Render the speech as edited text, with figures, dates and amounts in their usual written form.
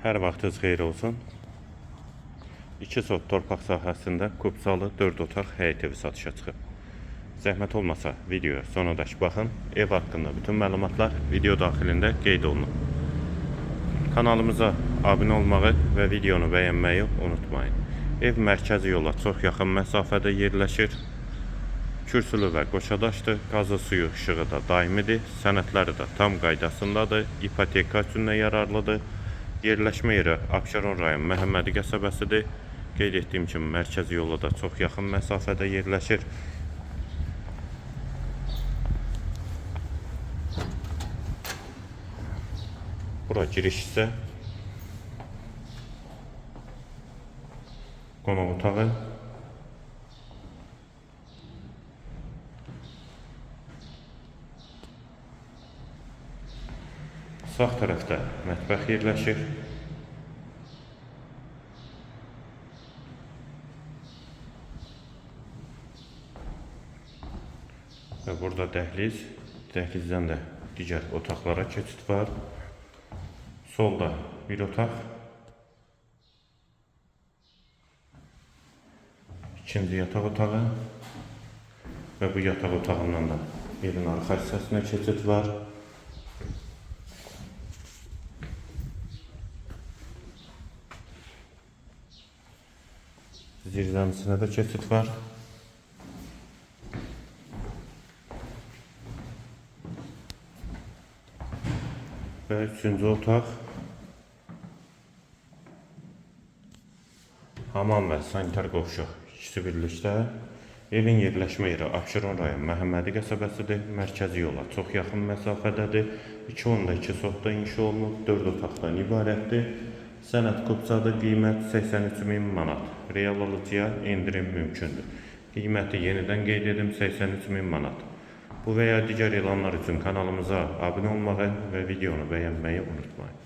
Hər vaxtınız xeyir olsun. 2 sot torpaq sahəsində Kubsalı 4 otaq həyət evi satışa çıxıb. Zəhmət olmasa videoya sonadək baxın. Ev haqqında bütün məlumatlar video daxilində qeyd olunub. Kanalımıza abunə olmağı və videonu bəyənməyi unutmayın. Ev mərkəzi yola çox yaxın məsafədə yerləşir. Kürsülü və qoşadaşdır. Qazı, suyu, işığı da daimidir. Sənədləri də tam qaydasındadır. İpoteka üçün də yararlıdır. Yerləşmə yeri Abşeron rayon Məhəmmədi qəsəbəsidir. Qeyd etdiyim kimi mərkəzi yola da çox yaxın məsafədə yerləşir. Bura giriş isə qonaq otağı. Sağ tərəfdə mətbəx yerləşir. Və burada dəhliz. Dəhlizdən də digər otaqlara keçid var. Solda bir otaq. İkinci yataq otağı. Və bu yataq otağından da evin arxa hissəsinə keçid var. Zirzəmisinə də keçid var. Və üçüncü otaq. Hamam və sanitar qovşaq ikisi birlikdə. Evin yerləşmə yeri Abşeron rayon Məhəmmədi qəsəbəsidir. Mərkəzi yola çox yaxın məsafədədir. 2.2 sotda inşa olunub, 4 otaqdan ibarətdir. Sənəd Kubsadır, qiymət 83.000 manat. Real alıcıya endirim mümkündür. Qiyməti yenidən qeyd edim, 83.000 manat. Bu və ya digər elanlar üçün kanalımıza abunə olmağı və videonu bəyənməyi unutmayın.